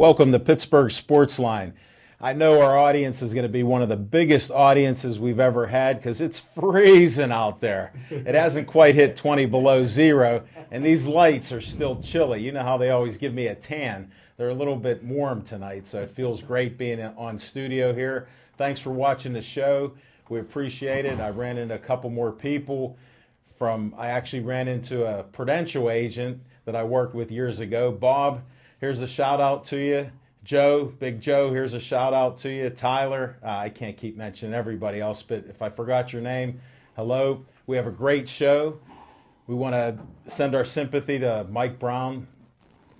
Welcome to Pittsburgh Sportsline. I know our audience is going to be one of the biggest audiences we've ever had because it's freezing out there. It hasn't quite hit 20 below zero, and these lights are still chilly. You know how they always give me a tan. They're a little bit warm tonight, so it feels great being on studio here. Thanks for watching the show. We appreciate it. I ran into a couple more people I actually ran into a Prudential agent that I worked with years ago. Bob, here's a shout out to you. Joe, Big Joe, here's a shout out to you. Tyler, I can't keep mentioning everybody else, but if I forgot your name, hello. We have a great show. We want to send our sympathy to Mike Brown,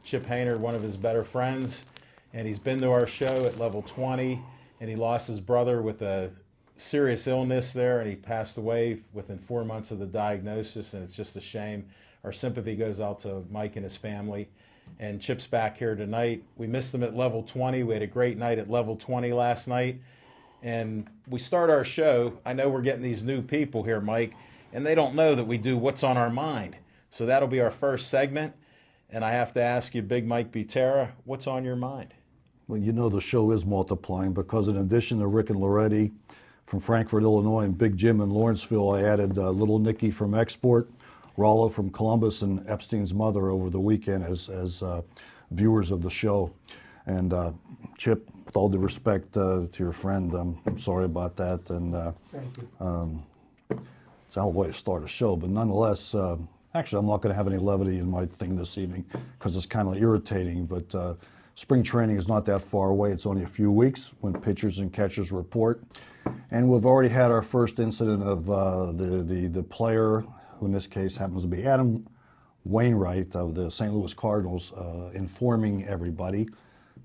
Chip Hayner, one of his better friends, and he's been to our show at level 20, and he lost his brother with a serious illness there, and he passed away within 4 months of the diagnosis, and it's just a shame. Our sympathy goes out to Mike and his family. And Chip's back here tonight. We missed him at level 20. We had a great night at level 20 last night. And we start our show. I know we're getting these new people here, Mike, and they don't know that we do What's on Our Mind. So that'll be our first segment. And I have to ask you, Big Mike Butera, what's on your mind? Well, you know the show is multiplying because in addition to Rick and Loretti from Frankfort, Illinois, and Big Jim in Lawrenceville, I added Little Nicky from Export, Rollo from Columbus, and Epstein's mother over the weekend as viewers of the show. And Chip, with all due respect to your friend, I'm sorry about that. And Thank you. It's a hell of a way to start a show, but nonetheless, actually I'm not going to have any levity in my thing this evening because it's kind of irritating, but spring training is not that far away. It's only a few weeks when pitchers and catchers report. And we've already had our first incident of the player, who in this case happens to be Adam Wainwright of the St. Louis Cardinals, informing everybody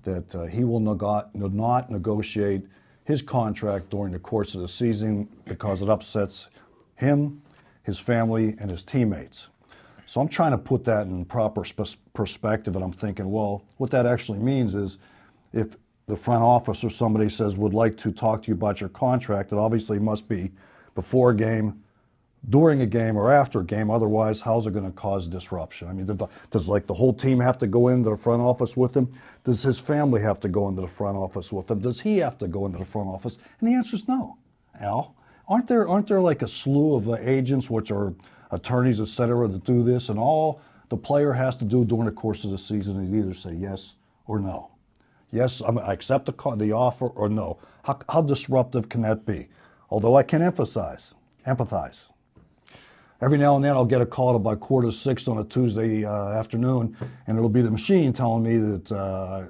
that he will not negotiate his contract during the course of the season because it upsets him, his family, and his teammates. So I'm trying to put that in proper perspective, and I'm thinking, well, what that actually means is if the front office or somebody says would like to talk to you about your contract, it obviously must be before a game, during a game, or after a game. Otherwise, how's it going to cause disruption? I mean, does like the whole team have to go into the front office with him? Does his family have to go into the front office with him? Does he have to go into the front office? And the answer is no. Al, aren't there like a slew of agents, which are attorneys, et cetera, that do this, and all the player has to do during the course of the season is either say yes or no. Yes, I accept the offer, or no. How disruptive can that be? Although I can empathize. Every now and then I'll get a call at about 5:45 on a Tuesday afternoon, and it'll be the machine telling me that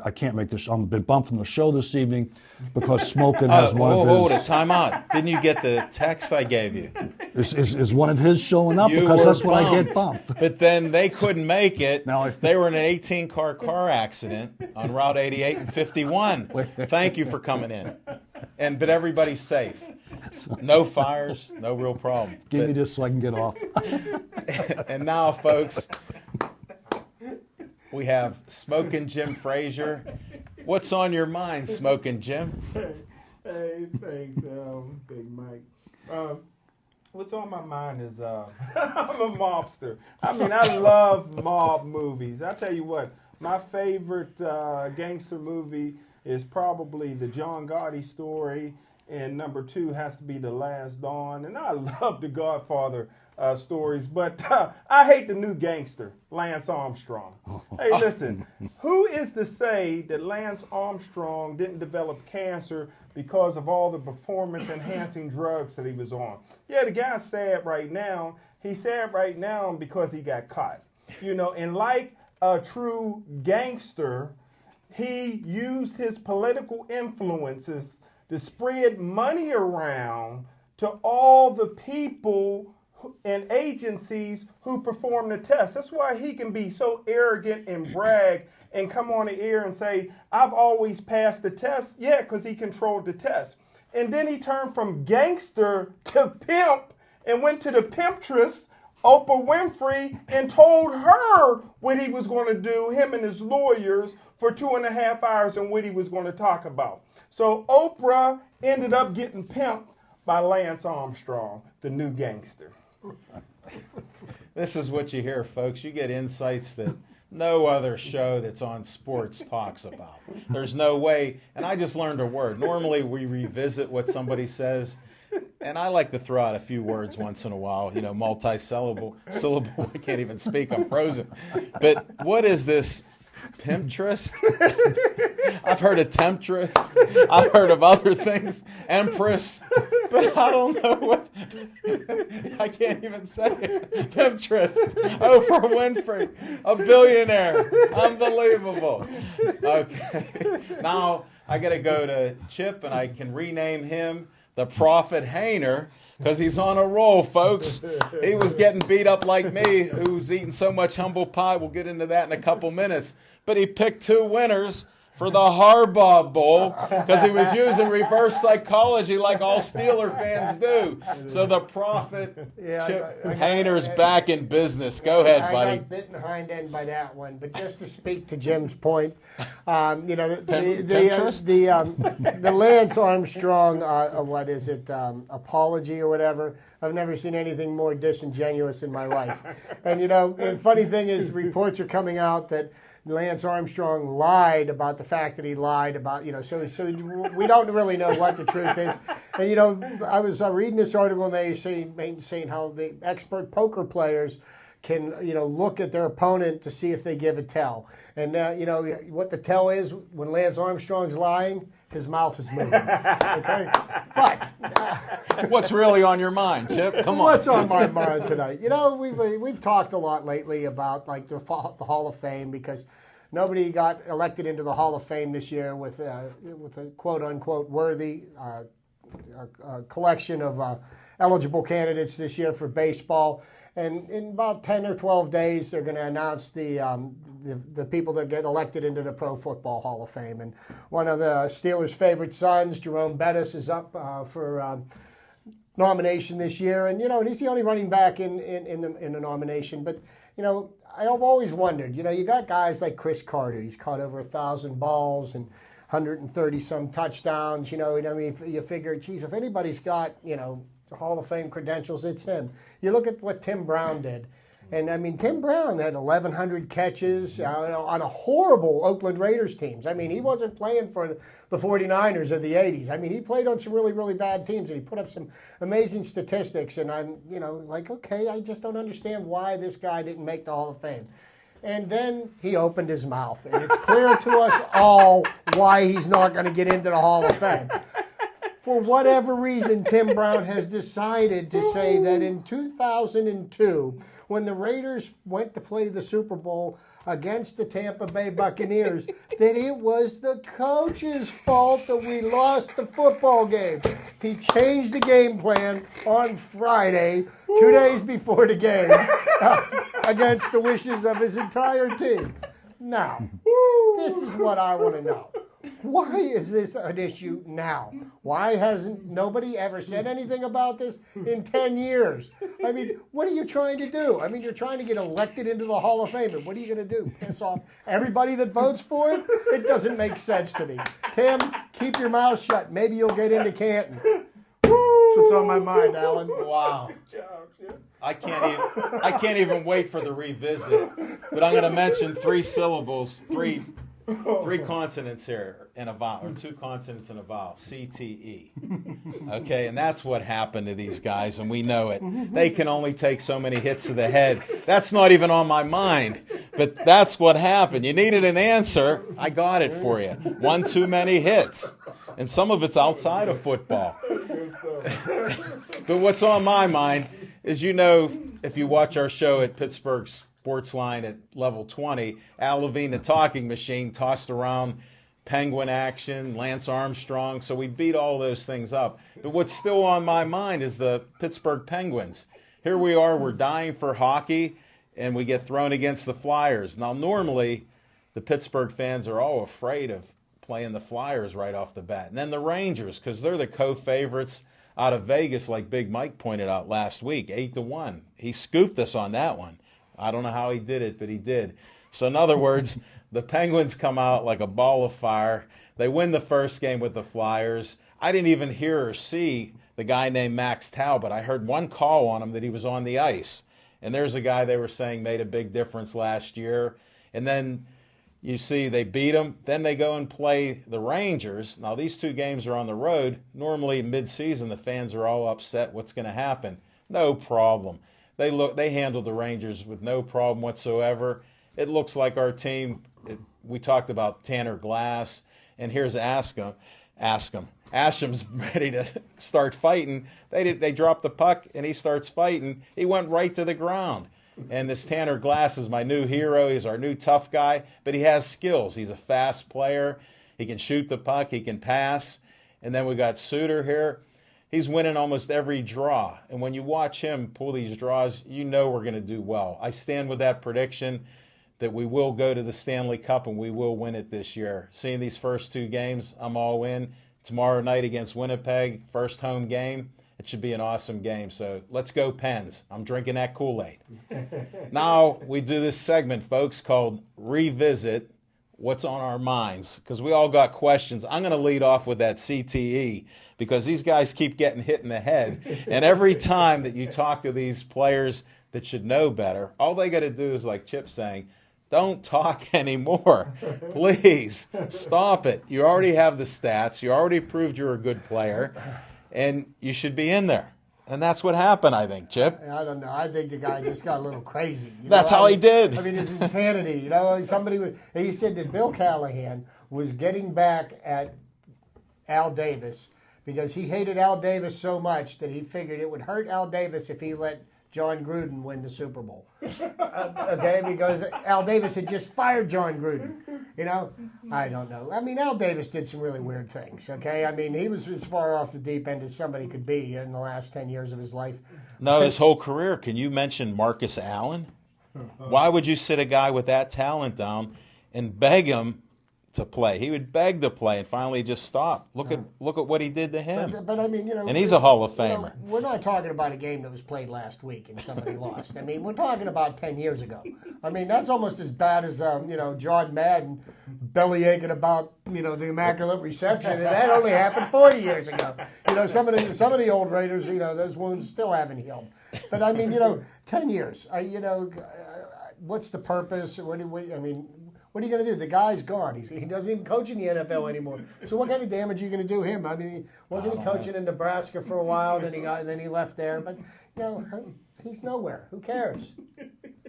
I can't make this. I've been bumped from the show this evening because Smokin has one of his. Hold it, time out. Didn't you get the text I gave you? Is one of his showing up? You because were that's when I get bumped. bumped. But then they couldn't make it. Now they were in an 18-car accident on Route 88 and 51. Thank you for coming in. But everybody's safe. No fires, no real problem. Give me this so I can get off. And now, folks, we have Smokin' Jim Frazier. What's on your mind, Smokin' Jim? Hey, thanks, Big Mike. What's on my mind is I'm a mobster. I mean, I love mob movies. I tell you what, my favorite gangster movie is probably the John Gotti story, and number 2 has to be The Last Dawn. And I love the Godfather stories, but I hate the new gangster, Lance Armstrong. Hey, listen, who is to say that Lance Armstrong didn't develop cancer because of all the performance-enhancing drugs that he was on? Yeah, the guy's sad right now. He's sad right now because he got caught. You know, and like a true gangster, he used his political influences to spread money around to all the people and agencies who perform the test. That's why he can be so arrogant and brag and come on the air and say, I've always passed the test. Yeah, because he controlled the test. And then he turned from gangster to pimp and went to the pimptress, Oprah Winfrey, and told her what he was going to do, him and his lawyers, for 2.5 hours and what he was going to talk about. So Oprah ended up getting pimped by Lance Armstrong, the new gangster. This is what you hear, folks. You get insights that no other show that's on sports talks about. There's no way, and I just learned a word. Normally we revisit what somebody says, and I like to throw out a few words once in a while, multi-syllable. I can't even speak, I'm frozen. But what is this? Pinterest? I've heard of Temptress. I've heard of other things. Empress. But I don't know what. I can't even say it. Pinterest. Oprah Winfrey. A billionaire. Unbelievable. Okay. Now I got to go to Chip and I can rename him the Prophet Hainer. Because he's on a roll, folks. He was getting beat up like me, who's eating so much humble pie. We'll get into that in a couple minutes. But he picked 2 winners for the Harbaugh Bowl because he was using reverse psychology like all Steeler fans do. So the Prophet Chip Hainer's back in business. Go ahead, buddy. I got bitten hind end by that one. But just to speak to Jim's point, the Lance Armstrong, apology or whatever, I've never seen anything more disingenuous in my life. And, the funny thing is reports are coming out that Lance Armstrong lied about the fact that he lied about, so we don't really know what the truth is. And, I was reading this article and they saying how the expert poker players can, look at their opponent to see if they give a tell. And, what the tell is when Lance Armstrong's lying, his mouth is moving. Okay? But what's really on your mind, Chip? Come on. What's on my mind tonight? We've talked a lot lately about like the Hall of Fame because nobody got elected into the Hall of Fame this year with a quote unquote worthy collection of eligible candidates this year for baseball. And in about 10 or 12 days, they're going to announce the people that get elected into the Pro Football Hall of Fame. And one of the Steelers' favorite sons, Jerome Bettis, is up for nomination this year. And, he's the only running back in the nomination. But, I've always wondered, you got guys like Chris Carter. He's caught over 1,000 balls and 130-some touchdowns. You figure, geez, if anybody's got, Hall of Fame credentials, it's him. You look at what Tim Brown did. And, Tim Brown had 1,100 catches on a horrible Oakland Raiders teams. He wasn't playing for the 49ers of the 80s. He played on some really, really bad teams, and he put up some amazing statistics. And I'm, okay, I just don't understand why this guy didn't make the Hall of Fame. And then he opened his mouth, and it's clear to us all why he's not going to get into the Hall of Fame. For whatever reason, Tim Brown has decided to say that in 2002, when the Raiders went to play the Super Bowl against the Tampa Bay Buccaneers, that it was the coach's fault that we lost the football game. He changed the game plan on Friday, 2 days before the game, against the wishes of his entire team. Now, this is what I want to know. Why is this an issue now? Why hasn't nobody ever said anything about this in 10 years? What are you trying to do? You're trying to get elected into the Hall of Fame, and what are you going to do? Piss off everybody that votes for it? It doesn't make sense to me. Tim, keep your mouth shut. Maybe you'll get into Canton. That's what's on my mind, Alan. Wow. I can't even wait for the revisit. But I'm going to mention 3 syllables, three consonants here in a vowel, or 2 consonants in a vowel, CTE. Okay, and that's what happened to these guys, and we know it. They can only take so many hits to the head. That's not even on my mind, but that's what happened. You needed an answer. I got it for you. 1 too many hits. And some of it's outside of football. But what's on my mind is, if you watch our show at Pittsburgh Sportsline at level 20, Al Levine, the talking machine, tossed around Penguin action, Lance Armstrong, so we beat all those things up. But what's still on my mind is the Pittsburgh Penguins. Here we are, we're dying for hockey, and we get thrown against the Flyers. Now, normally, the Pittsburgh fans are all afraid of playing the Flyers right off the bat. And then the Rangers, because they're the co-favorites out of Vegas, like Big Mike pointed out last week, 8-1. He scooped us on that one. I don't know how he did it, but he did. So in other words, the Penguins come out like a ball of fire. They win the first game with the Flyers. I didn't even hear or see the guy named Max Talbot. I heard one call on him that he was on the ice. And there's a guy they were saying made a big difference last year. And then you see they beat them. Then they go and play the Rangers. Now, these two games are on the road. Normally, mid-season, the fans are all upset. What's going to happen? No problem. They handled the Rangers with no problem whatsoever. It looks like our team. We talked about Tanner Glass, and here's Asham. Asham's ready to start fighting. They drop the puck, and he starts fighting. He went right to the ground. And this Tanner Glass is my new hero. He's our new tough guy, but he has skills. He's a fast player. He can shoot the puck. He can pass. And then we got Suter here. He's winning almost every draw. And when you watch him pull these draws, you know we're going to do well. I stand with that prediction that we will go to the Stanley Cup and we will win it this year. Seeing these first two games, I'm all in. Tomorrow night against Winnipeg, first home game. It should be an awesome game. So let's go Pens. I'm drinking that Kool-Aid. Now we do this segment, folks, called Revisit What's on Our Minds, because we all got questions. I'm going to lead off with that CTE because these guys keep getting hit in the head. And every time that you talk to these players that should know better, all they got to do is, like Chip's saying, don't talk anymore. Please stop it. You already have the stats. You already proved you're a good player. And you should be in there. And that's what happened, I think, Chip. I don't know. I think the guy just got a little crazy. That's how he did. I mean, it's insanity. He said that Bill Callahan was getting back at Al Davis because he hated Al Davis so much that he figured it would hurt Al Davis if he let John Gruden win the Super Bowl. Okay, because Al Davis had just fired John Gruden. I don't know. I mean, Al Davis did some really weird things. Okay, I mean, he was as far off the deep end as somebody could be in the last 10 years of his life. No, his whole career. Can you mention Marcus Allen? Why would you sit a guy with that talent down and beg him to play? He would beg to play, and finally just stop. Look at what he did to him. But I mean, and he's a Hall of Famer. We're not talking about a game that was played last week and somebody lost. I mean, we're talking about 10 years ago. I mean, that's almost as bad as John Madden bellyaching about the Immaculate Reception, and that only happened 40 years ago. Some of the old Raiders, those wounds still haven't healed. But I mean, 10 years. What's the purpose? What are you going to do? The guy's gone. He doesn't even coach in the NFL anymore. So what kind of damage are you going to do him? I mean, wasn't he coaching in Nebraska for a while? Then he left there. But he's nowhere. Who cares?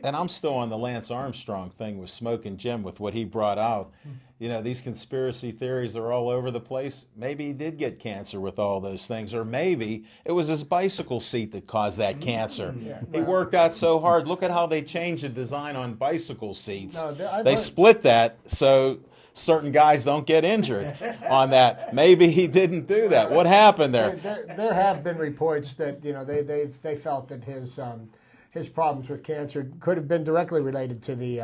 And I'm still on the Lance Armstrong thing with Smoking Jim with what he brought out. These conspiracy theories are all over the place. Maybe he did get cancer with all those things, or maybe it was his bicycle seat that caused that cancer. He worked out so hard. Look at how they changed the design on bicycle seats. They split that so certain guys don't get injured on that. Maybe he didn't do that. What happened there? There have been reports that they felt that his problems with cancer could have been directly related to the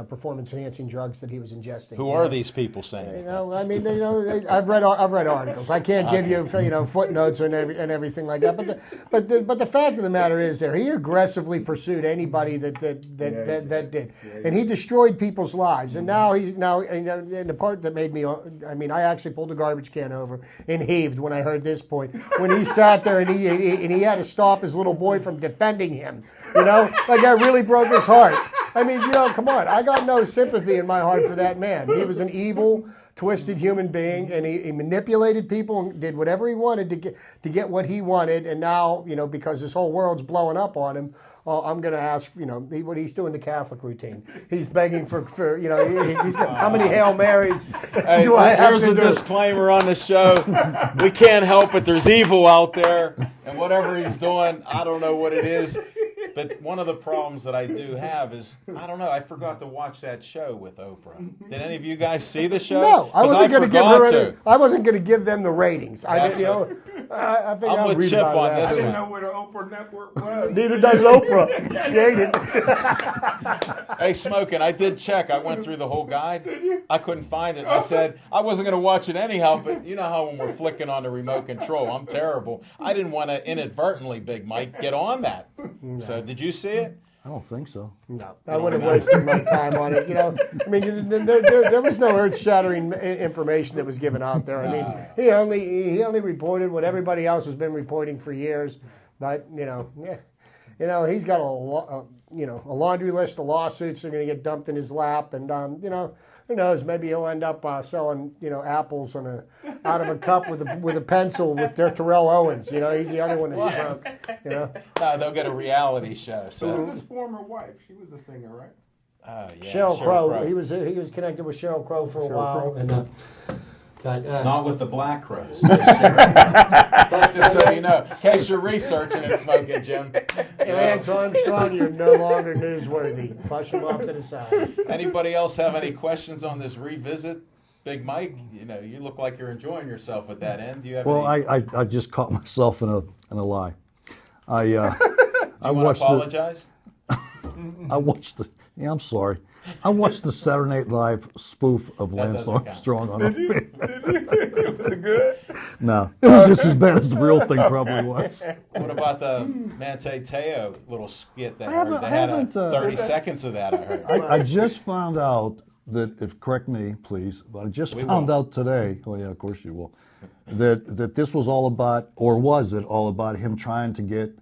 performance-enhancing drugs that he was ingesting. Who are these people saying? I've read articles. I can't give you footnotes and everything like that. But the fact of the matter is, he aggressively pursued anybody that did, and he destroyed people's lives. And now and the part that made me, I actually pulled the garbage can over and heaved when I heard this point when he sat there and he had to stop his little boy from defending him. That really broke his heart. I mean, come on. I got no sympathy in my heart for that man. He was an evil, twisted human being, and he manipulated people and did whatever he wanted to get what he wanted. And now, because his whole world's blowing up on him, I'm going to ask, what he's doing the Catholic routine. He's begging for he's got, how many Hail Marys do I have Here's to a do? disclaimer on the show. We can't help it. There's evil out there, and whatever he's doing, I don't know what it is. But one of the problems that I do have is, I forgot to watch that show with Oprah. Did any of you guys see the show? No, I wasn't going to give her. I wasn't going to give them the ratings. I think I'm I'll with read Chip about on that. this I didn't one. know where the Oprah Network was. Neither does Oprah. She ain't it. Hey, Smoking, I did check. I went through the whole guide. I couldn't find it. I said I wasn't going to watch it anyhow, but you know how when we're flicking on the remote control, I'm terrible. I didn't want to inadvertently, Big Mike, get on that. No. So did you see it? I don't think so. No, I would have wasted my time on it. There was no earth-shattering information that was given out there. I mean, he only reported what everybody else has been reporting for years. But he's got a laundry list of lawsuits that are going to get dumped in his lap, and who knows? Maybe he'll end up selling apples out of a cup with a pencil with Terrell Owens. He's the other one that's drunk. No, they'll get a reality show. So who's his former wife? She was a singer, right? Yeah, Sheryl Crow. He was connected with Sheryl Crow for a while, and not with the Black Crows. Just so you know, as you're researching it, Smoking Jim. Lance Armstrong, you're no longer newsworthy. Push him off to the side. Anybody else have any questions on this revisit? Big Mike, you look like you're enjoying yourself at that end. Do you have I just caught myself in a lie. Do you want to apologize? I'm sorry. I watched the Saturday Night Live spoof of Lance Armstrong on Was it good? No, it was just as bad as the real thing probably was. What about the Manti Te'o little skit they I heard? haven't- They I had haven't, 30 seconds of that, I heard. I just found out that, correct me, please, but I just found out today, oh yeah, of course you will, that this was all about, or was it all about him trying to get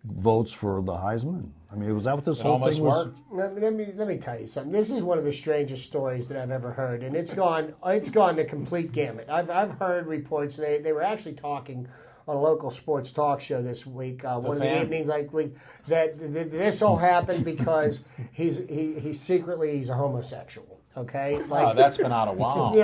votes for the Heisman? I mean, was that what this whole thing was? Worked. Let me tell you something. This is one of the strangest stories that I've ever heard, and it's gone the complete gamut. I've heard reports. They were actually talking on a local sports talk show this week, one of the evenings that this all happened because he's secretly a homosexual. Okay, that's been out a while.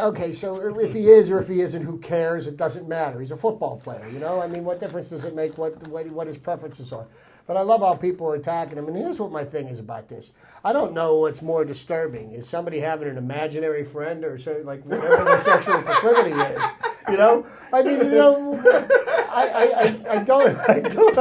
Okay, so if he is or if he isn't, who cares? It doesn't matter. He's a football player. I mean, what difference does it make what his preferences are? But I love how people are attacking him. And here's what my thing is about this. I don't know what's more disturbing. Is somebody having an imaginary friend or whatever their sexual proclivity is? I mean,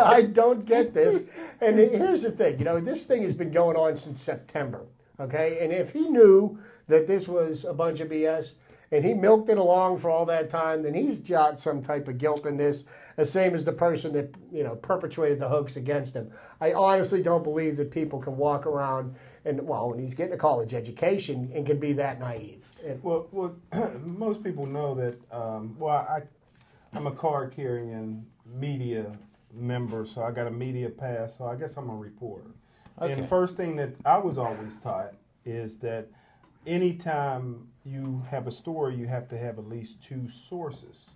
I don't get this. And here's the thing. This thing has been going on since September. Okay? And if he knew that this was a bunch of BS, and he milked it along for all that time, then he's got some type of guilt in this, the same as the person that perpetrated the hoax against him. I honestly don't believe that people can walk around and when he's getting a college education and can be that naive. Well, most people know that. I'm a card-carrying media member, so I got a media pass. So I guess I'm a reporter. Okay. And the first thing that I was always taught is that anytime you have a story, you have to have at least two sources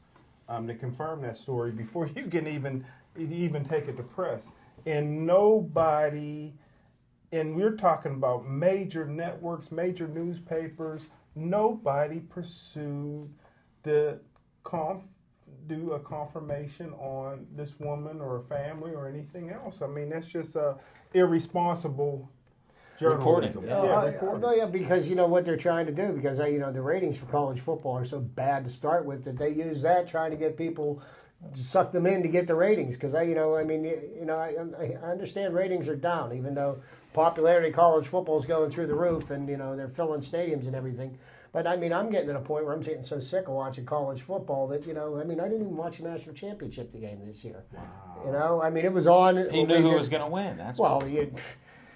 to confirm that story before you can even take it to press. And nobody, and we're talking about major networks, major newspapers, nobody pursued to do a confirmation on this woman or a family or anything else. I mean, that's just irresponsible journalism. Reporting. Because what they're trying to do, because the ratings for college football are so bad to start with that they use that trying to get people, suck them in to get the ratings. Because I understand ratings are down, even though popularity of college football is going through the roof, and they're filling stadiums and everything. But I'm getting to the point where I'm getting so sick of watching college football that I didn't even watch the national championship game this year. Wow. It was on. He knew who was going to win. That's the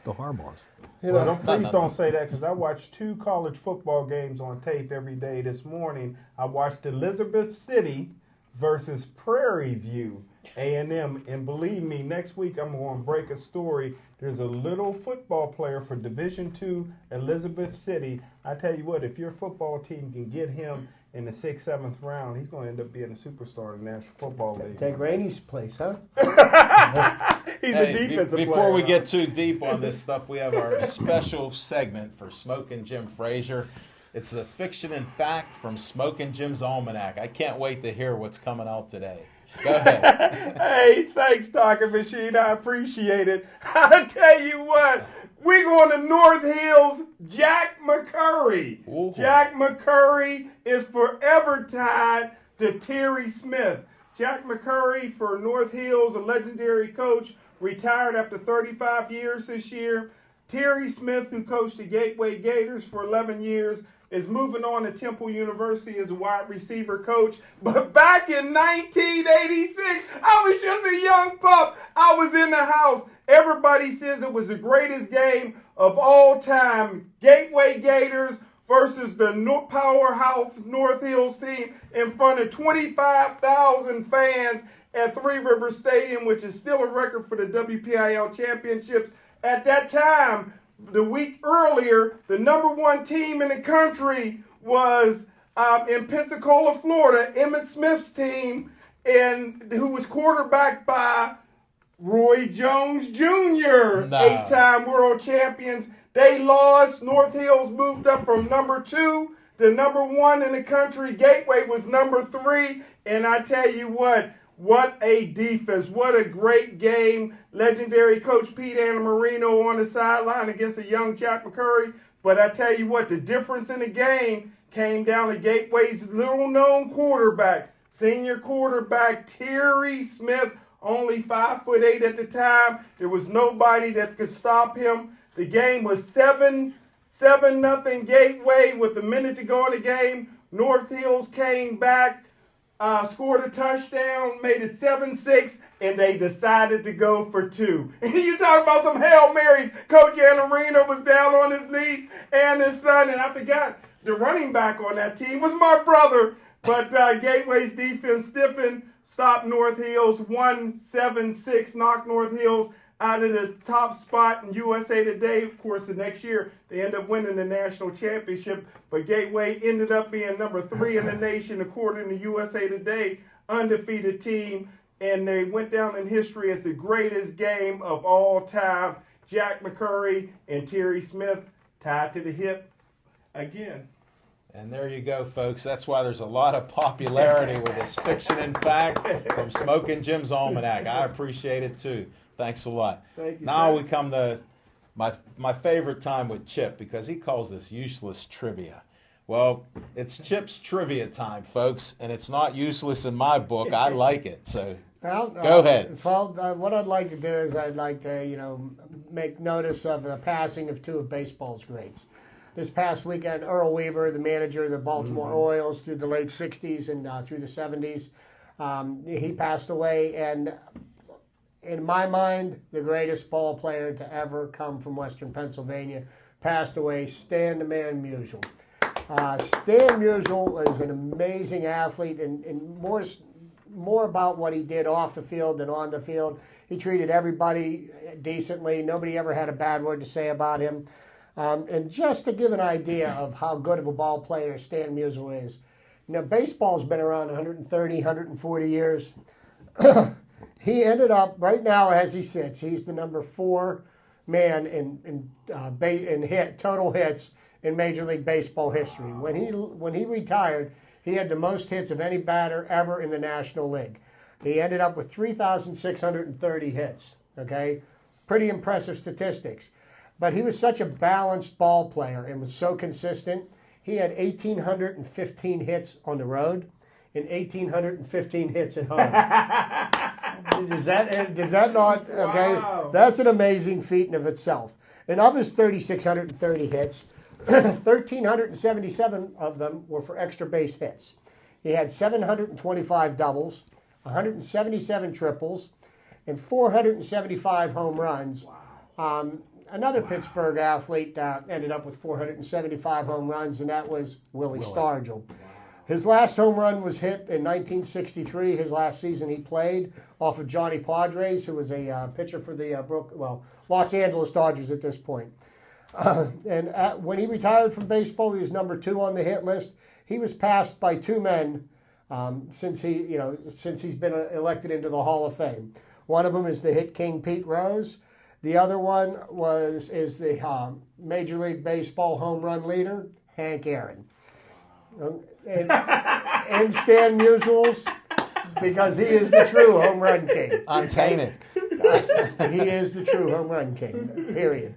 Harbaughs. Please don't say that, because I watched 2 college football games on tape every day this morning. I watched Elizabeth City versus Prairie View A&M, and believe me, next week I'm going to break a story. There's a little football player for Division II Elizabeth City. I tell you what, if your football team can get him in the 6th, 7th round, he's going to end up being a superstar in the National Football League. Take Rainey's place, huh? He's a defensive player. Before we get too deep on this stuff, we have our special segment for Smokin' Jim Frazier. It's a fiction and fact from Smokin' Jim's Almanac. I can't wait to hear what's coming out today. Go ahead. Hey, thanks, Dr. Machine. I appreciate it. I tell you what, we're going to North Hills, Jack McCurry. Ooh. Jack McCurry is forever tied to Terry Smith. Jack McCurry for North Hills, a legendary coach, retired after 35 years this year. Terry Smith, who coached the Gateway Gators for 11 years, is moving on to Temple University as a wide receiver coach. But back in 1986, I was just a young pup. I was in the house. Everybody says it was the greatest game of all time. Gateway Gators versus the powerhouse North Hills team in front of 25,000 fans. at Three Rivers Stadium, which is still a record for the WPIL championships. At that time, the week earlier, the number one team in the country was in Pensacola, Florida, Emmitt Smith's team, and who was quarterbacked by Roy Jones Jr., No. 8-time world champions. They lost. North Hills moved up from number 2 to number 1 in the country. Gateway was number 3. And I tell you what a defense. What a great game. Legendary Coach Pete Annamarino on the sideline against a young Jack McCurry. But I tell you what, the difference in the game came down to Gateway's little-known quarterback, senior quarterback Terry Smith, only 5'8" at the time. There was nobody that could stop him. The game was 7-0 Gateway with a minute to go in the game. North Hills came back, scored a touchdown, made it 7-6, and they decided to go for 2. And you talk about some Hail Marys. Coach Anarino was down on his knees and his son, and I forgot the running back on that team was my brother. But Gateway's defense stiffened, stopped North Hills, won 7-6, knocked North Hills out of the top spot in USA Today. Of course, the next year, they end up winning the national championship. But Gateway ended up being number 3 in the nation, according to USA Today, undefeated team. And they went down in history as the greatest game of all time. Jack McCurry and Terry Smith tied to the hip again. And there you go, folks. That's why there's a lot of popularity with this Fiction and Fact from Smoking Jim's Almanac. I appreciate it, too. Thanks a lot. Thank you, now sir. we come to my favorite time with Chip, because he calls this useless trivia. Well, it's Chip's trivia time, folks, and it's not useless in my book. I like it, so Well, go ahead. What I'd like to do is I'd like to, make notice of the passing of 2 of baseball's greats. This past weekend, Earl Weaver, the manager of the Baltimore Orioles through the late 60s and through the 70s, he passed away. And in my mind, the greatest ball player to ever come from Western Pennsylvania passed away, Stan the Man Musial. Stan Musial is an amazing athlete, and more about what he did off the field than on the field. He treated everybody decently. Nobody ever had a bad word to say about him. And just to give an idea of how good of a ball player Stan Musial is, baseball's been around 130, 140 years. He ended up, right now as he sits, he's the number 4 man in total hits in Major League Baseball history. When he retired, he had the most hits of any batter ever in the National League. He ended up with 3,630 hits, okay? Pretty impressive statistics. But he was such a balanced ball player and was so consistent. He had 1,815 hits on the road and 1,815 hits at home. Does that not, okay? Wow. That's an amazing feat in of itself. And of his 3,630 hits, 1,377 of them were for extra base hits. He had 725 doubles, 177 triples, and 475 home runs. Another Pittsburgh athlete ended up with 475 home runs, and that was Willie Stargell. His last home run was hit in 1963, his last season he played, off of Johnny Padres, who was a pitcher for the Los Angeles Dodgers at this point. When he retired from baseball, he was number 2 on the hit list. He was passed by 2 men since he's been elected into the Hall of Fame. One of them is the hit king Pete Rose. The other one is the Major League Baseball home run leader, Hank Aaron. And Stan Musial's, because he is the true home run king. Untainted. He is the true home run king, period.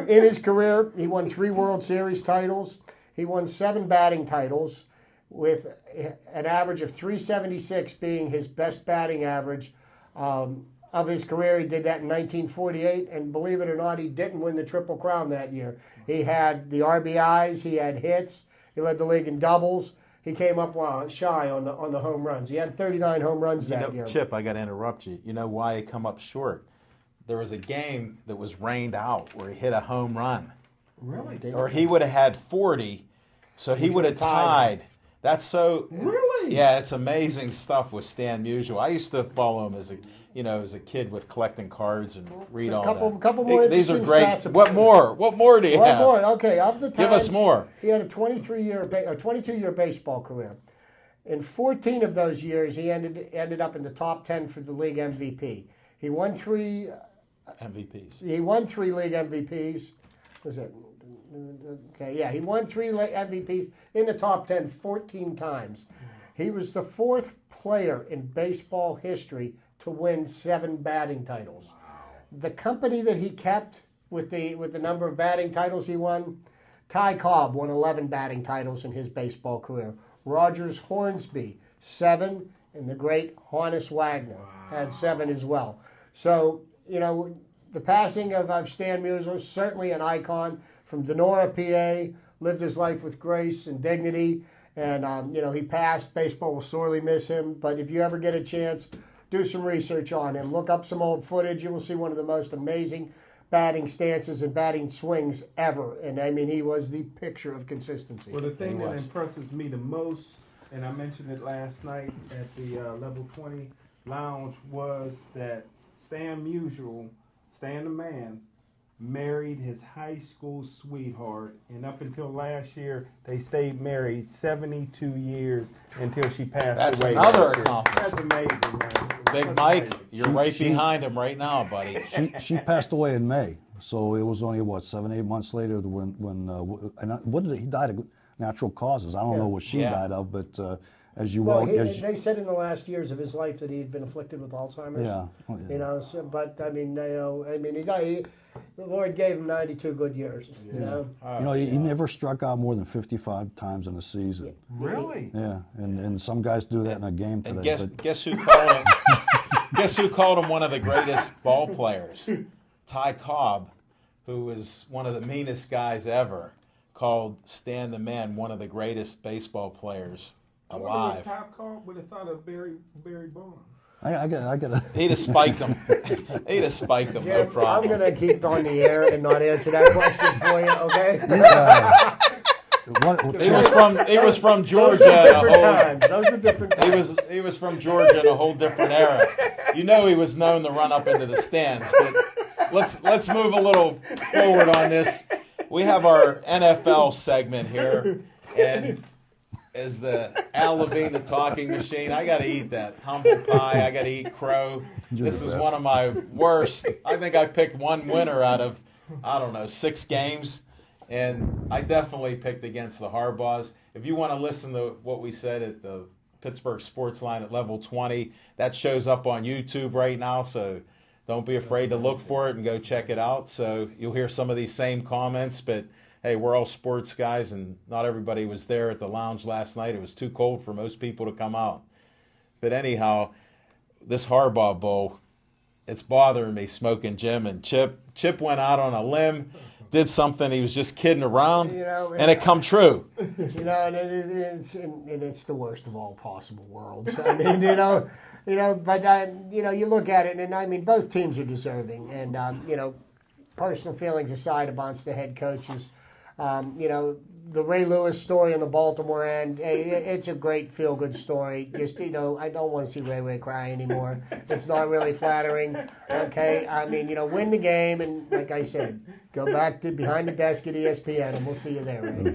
In his career, he won 3 World Series titles. He won 7 batting titles, with an average of 376 being his best batting average of his career. He did that in 1948, and believe it or not, he didn't win the Triple Crown that year. He had the RBIs, he had hits, he led the league in doubles. He came up shy on the home runs. He had 39 home runs that year. Chip, I got to interrupt you. You know why he come up short? There was a game that was rained out where he hit a home run. Really? Or he would have had 40, so he would have tied That's so Really? Yeah, it's amazing stuff with Stan Musial. I used to follow him as a kid with collecting cards and read So all couple more These are interesting great. stats What about more? What more do you One have? more. Okay, of the Give us times, more. He had a 22-year baseball career. In 14 of those years, he ended up in the top 10 for the league MVP. He won three MVPs. league MVPs. Was it? Okay, yeah, he won three MVPs in the top 10 14 times. He was the fourth player in baseball history to win 7 batting titles. The company that he kept with the number of batting titles he won, Ty Cobb won 11 batting titles in his baseball career. Rogers Hornsby, 7, and the great Honus Wagner had 7 as well. So, the passing of Stan Musial, certainly an icon from Donora, PA, lived his life with grace and dignity, and, he passed. Baseball will sorely miss him, but if you ever get a chance, do some research on him. Look up some old footage. You will see one of the most amazing batting stances and batting swings ever. And, he was the picture of consistency. Well, the thing that impresses me the most, and I mentioned it last night at the Level 20 Lounge, was that Stan Musial, Stan the Man, married his high school sweetheart, and up until last year, they stayed married 72 years until she passed That's away. another last year. accomplishment. That's amazing, man. Big That's Mike, amazing. you're right behind him right now, buddy. She passed away in May, so it was only 7-8 months later he died of natural causes. I don't know what she died of, but as you they said in the last years of his life that he had been afflicted with Alzheimer's. Yeah. But the Lord gave him 92 good years. He never struck out more than 55 times in a season. Really? Yeah, and some guys do that in a game today. And guess who called him? Guess who called him one of the greatest ball players? Ty Cobb, who was one of the meanest guys ever, called Stan the Man one of the greatest baseball players alive. Top call would have thought of Barry Bonds. I got to. He'd have spiked him. He'd have spiked him, no Jim, problem. I'm going to keep on the air and not answer that question for you, okay? He was from Georgia. Those are different times. He was from Georgia in a whole different era. He was known to run up into the stands. But let's move a little forward on this. We have our NFL segment here, and as the Al Levine, the talking machine, I got to eat that humble pie. I got to eat crow. This is one of my worst. I think I picked one winner out of 6 games. And I definitely picked against the Harbaughs. If you want to listen to what we said at the Pittsburgh Sports Line at Level 20, that shows up on YouTube right now, so don't be afraid to look for it and go check it out. So you'll hear some of these same comments, but hey, we're all sports guys, and not everybody was there at the lounge last night. It was too cold for most people to come out. But anyhow, this Harbaugh Bowl, it's bothering me, Smoking Jim and Chip. Chip went out on a limb, did something, he was just kidding around, and it come true. And it's the worst of all possible worlds. But you look at it, and both teams are deserving. And personal feelings aside amongst the head coaches, the Ray Lewis story on the Baltimore end, it's a great feel-good story. Just, I don't want to see Ray cry anymore. It's not really flattering, okay? Win the game, and like I said, go back to behind the desk at ESPN, and we'll see you there, Ray.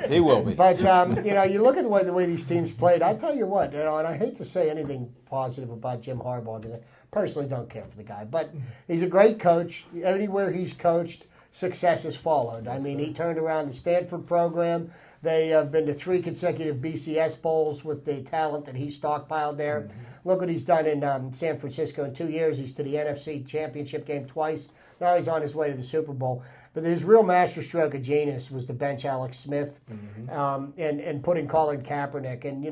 He will be. But, you look at the way these teams played, I tell you what, and I hate to say anything positive about Jim Harbaugh, because I personally don't care for the guy, but he's a great coach. Anywhere he's coached, success has followed. He turned around the Stanford program. They have been to 3 consecutive BCS bowls with the talent that he stockpiled there. Mm-hmm. Look what he's done in San Francisco in 2 years. He's to the NFC Championship game twice. Now he's on his way to the Super Bowl. But his real masterstroke of genius was to bench Alex Smith, and put in Colin Kaepernick. And,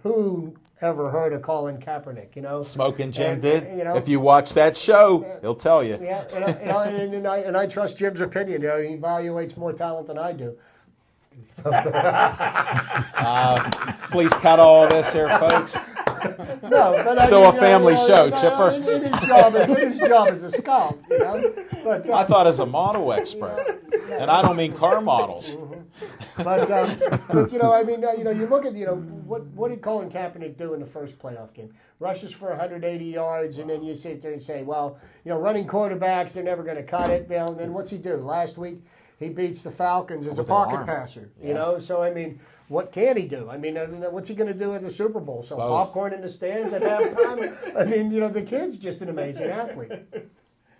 who ever heard of Colin Kaepernick, Smoking Jim did. If you watch that show, he'll tell you. Yeah, and I trust Jim's opinion. He evaluates more talent than I do. Please cut all this here, folks. No, but Still a family show, Chipper. In his job as a scout, But I thought as a model expert, and I don't mean car models. But you know, I mean, you look at, what did Colin Kaepernick do in the first playoff game? Rushes for 180 yards, and then you sit there and say, well, running quarterbacks, they're never going to cut it. And then what's he do? Last week, he beats the Falcons as a pocket passer. Yeah. So I mean, what can he do? I mean, what's he going to do at the Super Bowl? Sell popcorn in the stands at halftime? I mean, the kid's just an amazing athlete.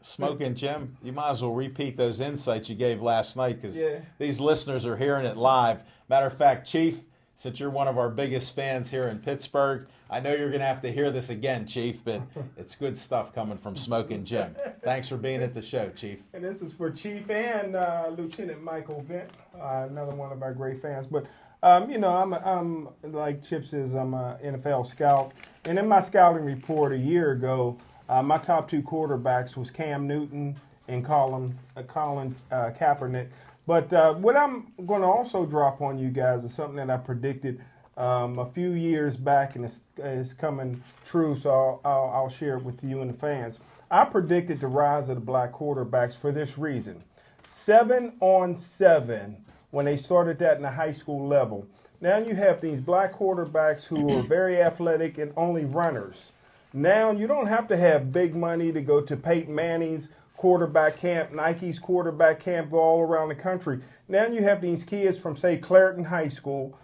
Smoking Jim, you might as well repeat those insights you gave last night because these listeners are hearing it live. Matter of fact, Chief, since you're one of our biggest fans here in Pittsburgh, I know you're going to have to hear this again, Chief, but it's good stuff coming from Smoking Jim. Thanks for being at the show, Chief. And this is for Chief and Lieutenant Michael Vint, another one of our great fans. But I'm like Chip says, I'm an NFL scout, and in my scouting report a year ago, my top two quarterbacks was Cam Newton and Colin Kaepernick. But what I'm going to also drop on you guys is something that I predicted a few years back, and it's coming true. So I'll share it with you and the fans. I predicted the rise of the black quarterbacks for this reason: 7-on-7. When they started that in the high school level. Now you have these black quarterbacks who are very athletic and only runners. Now you don't have to have big money to go to Peyton Manning's quarterback camp, Nike's quarterback camp, go all around the country. Now you have these kids from, say, Clareton High School,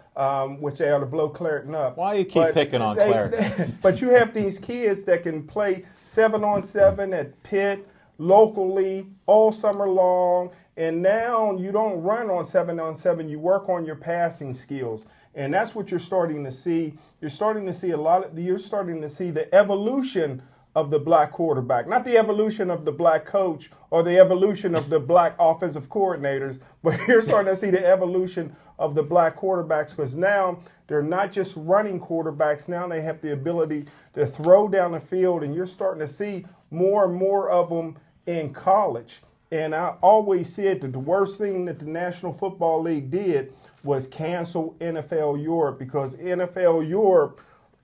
which they ought to blow Clareton up. Why you keep picking on Clareton? But you have these kids that can play 7-on-7 at Pitt, locally, all summer long. And now you don't run on 7-on-7, you work on your passing skills. And that's what you're starting to see. You're starting to see the evolution of the black quarterback. Not the evolution of the black coach or the evolution of the black offensive coordinators, but you're starting to see the evolution of the black quarterbacks, because now they're not just running quarterbacks. Now they have the ability to throw down the field, and you're starting to see more and more of them in college. And I always said that the worst thing that the National Football League did was cancel NFL Europe, because NFL Europe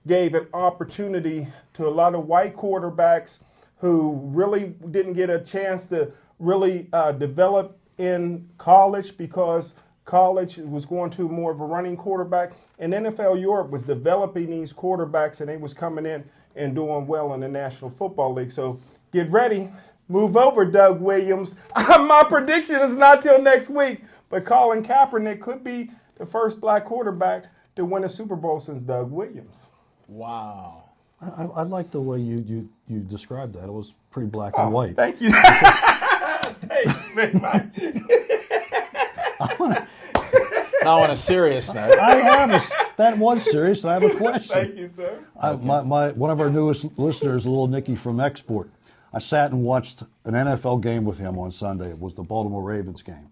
gave an opportunity to a lot of white quarterbacks who really didn't get a chance to really develop in college, because college was going to more of a running quarterback. And NFL Europe was developing these quarterbacks, and they was coming in and doing well in the National Football League. So get ready. Move over, Doug Williams. My prediction is not till next week, but Colin Kaepernick could be the first black quarterback to win a Super Bowl since Doug Williams. Wow. I like the way you described that. It was pretty black and white. Thank you. Thanks, Big Mike. Now, on a serious note, that was serious, and I have a question. Thank you, sir. One of our newest listeners, little Nicky from Export, I sat and watched an NFL game with him on Sunday. It was the Baltimore Ravens game.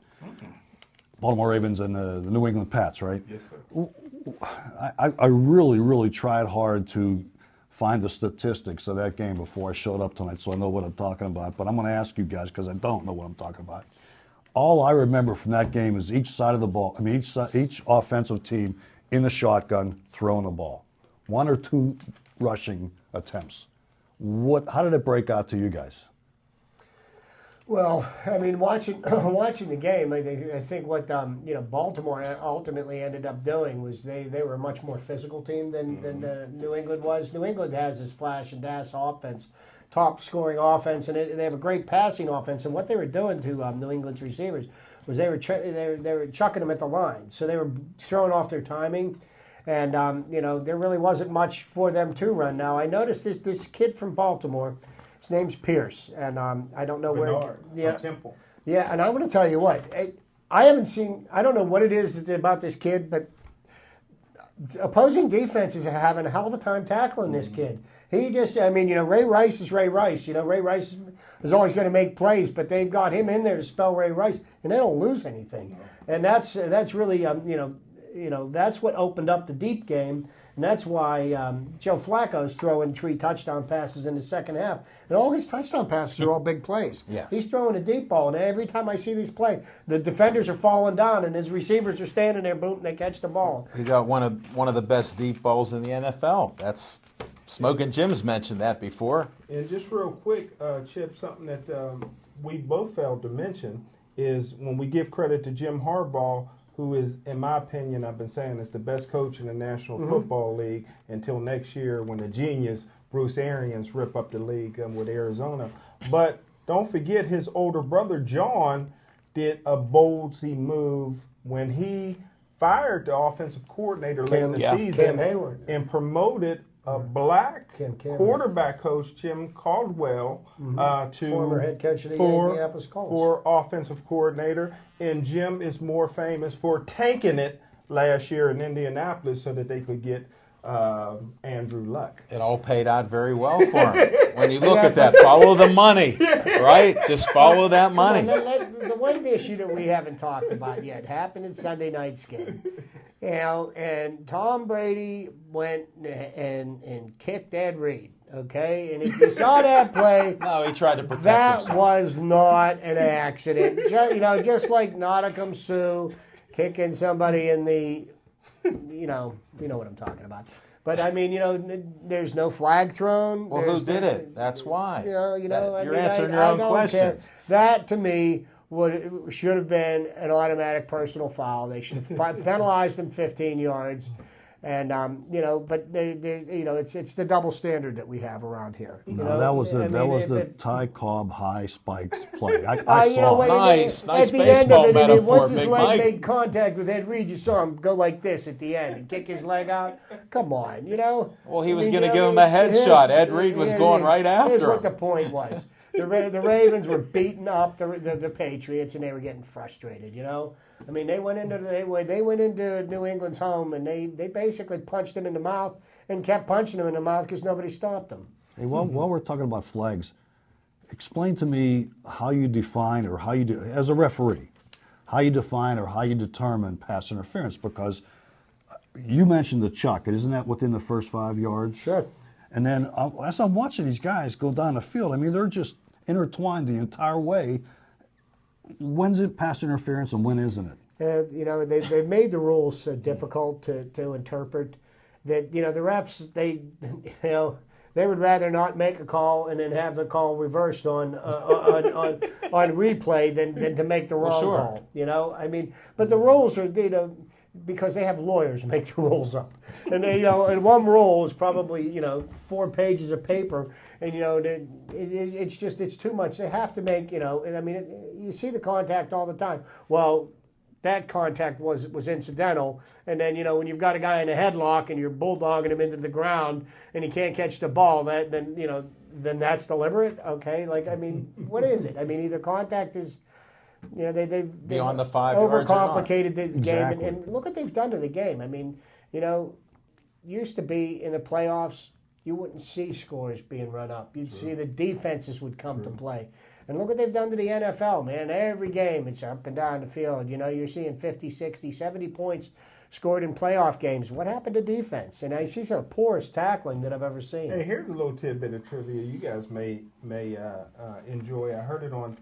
Baltimore Ravens and the New England Pats, right? Yes, sir. I really, really tried hard to find the statistics of that game before I showed up tonight, so I know what I'm talking about. But I'm going to ask you guys, because I don't know what I'm talking about. All I remember from that game is each side of the ball, each offensive team in the shotgun throwing the ball. 1 or 2 rushing attempts. How did it break out to you guys? Well, I mean, watching the game, I think what Baltimore ultimately ended up doing was they were a much more physical team than New England was. New England has this flash and dash offense, top scoring offense, and they have a great passing offense. And what they were doing to New England's receivers was they were chucking them at the line, so they were throwing off their timing. And there really wasn't much for them to run. Now I noticed this kid from Baltimore. His name's Pierce, and I don't know Bernard, where. from Temple. Yeah, and I'm going to tell you what. I haven't seen. I don't know what it is about this kid, but opposing defenses are having a hell of a time tackling this kid. He just, Ray Rice is Ray Rice. Ray Rice is always going to make plays, but they've got him in there to spell Ray Rice, and they don't lose anything. And that's really, that's what opened up the deep game. And that's why Joe Flacco's throwing 3 touchdown passes in the second half. And all his touchdown passes are all big plays. Yes. He's throwing a deep ball, and every time I see these plays, the defenders are falling down, and his receivers are standing there, boom, and they catch the ball. he got one of the best deep balls in the NFL. That's Smoking Jim's mentioned that before. And just real quick, Chip, something that we both failed to mention is when we give credit to Jim Harbaugh, who is, in my opinion, I've been saying is the best coach in the National Football League until next year when the genius Bruce Arians rip up the league with Arizona. But don't forget his older brother John did a ballsy move when he fired the offensive coordinator late in the season Cam Hayward. and promoted a black Cam quarterback coach, Jim Caldwell, to Former head coach of the Indianapolis Colts. for offensive coordinator. And Jim is more famous for tanking it last year in Indianapolis so that they could get Andrew Luck. It all paid out very well for him. When you look at that, follow the money, right? Just follow that money. The one issue that we haven't talked about yet happened in Sunday night's game. You know, and Tom Brady went and kicked Ed Reed. Okay, and if you saw that play, No, he tried to protect that himself. was not an accident. Just like Nottingham Sue kicking somebody in the, you know what I'm talking about. But I mean, there's no flag thrown. Well, who did it? That's why. You're answering your own questions. That to me should have been an automatic personal foul. They should have penalized him 15 yards. And but it's the double standard that we have around here. No, that was the Ty Cobb high spikes play. I saw it. Nice at the end baseball of it, metaphor, once his Big leg Mike. made contact with Ed Reed, you saw him go like this at the end and kick his leg out. Come on, Well, he was going to give him a headshot. Ed Reed was going right after Here's him. what the point was. The Ravens were beating up the Patriots, and they were getting frustrated. I mean, they went into New England's home, and they basically punched him in the mouth and kept punching him in the mouth because nobody stopped them. Hey, while we're talking about flags, explain to me how you define or how you do, as a referee, how you define or how you determine pass interference, because you mentioned the chuck. Isn't that within the first 5 yards? Sure. And then as I'm watching these guys go down the field, I mean, they're just intertwined the entire way. When's it pass interference and when isn't it? They've made the rules so difficult to interpret that the refs they would rather not make a call and then have the call reversed on replay than to make the wrong call. I mean, but the rules are because they have lawyers make the rules up, and and one rule is probably 4 pages of paper, and it's too much. They have to make I mean, you see the contact all the time. Well, that contact was incidental, and then when you've got a guy in a headlock and you're bulldogging him into the ground and he can't catch the ball, then that's deliberate. Okay, I mean, what is it? I mean, either contact is. They've Beyond the 5 yards or not. overcomplicated the game, Exactly. and look what they've done to the game. I mean, used to be in the playoffs, you wouldn't see scores being run up. You'd see the defenses would come to play. And look what they've done to the NFL, man. Every game, it's up and down the field. You're seeing 50, 60, 70 points scored in playoff games. What happened to defense? And I see some poorest tackling that I've ever seen. Hey, here's a little tidbit of trivia you guys may enjoy. I heard it on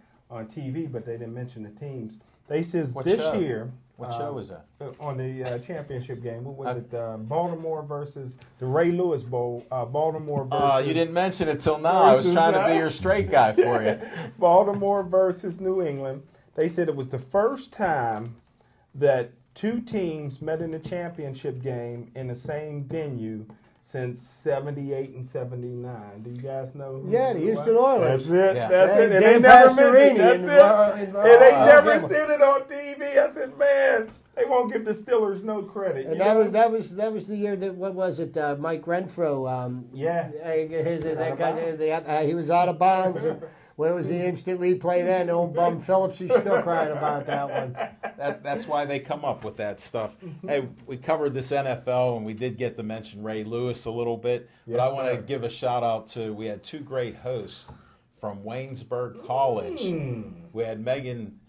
TV, but they didn't mention the teams. They says What this show? year. What show was that? On the championship game. What was it? Baltimore versus the Ray Lewis Bowl. Baltimore versus. You didn't mention it till now. I was trying to be your straight guy for you. Baltimore versus New England. They said it was the first time that 2 teams met in a championship game in the same venue since 78 and 79. Do you guys know? Yeah, the Houston Oilers. That's it. Yeah. That's it. And Dave they never mentioned Pastorini that's and, it. and, And they uh, never Gamble. said it on TV. I said, man, they won't give the Steelers no credit. And you that know? was the year that what was it? Mike Renfro. Yeah. That guy. He was out of bounds. And where was the instant replay then? Old bum Phillips. He's still crying about that one. That's why they come up with that stuff. Hey, we covered this NFL, and we did get to mention Ray Lewis a little bit. But Yes, I want to sir. give a shout-out to, we had 2 great hosts from Waynesburg College. We had Megan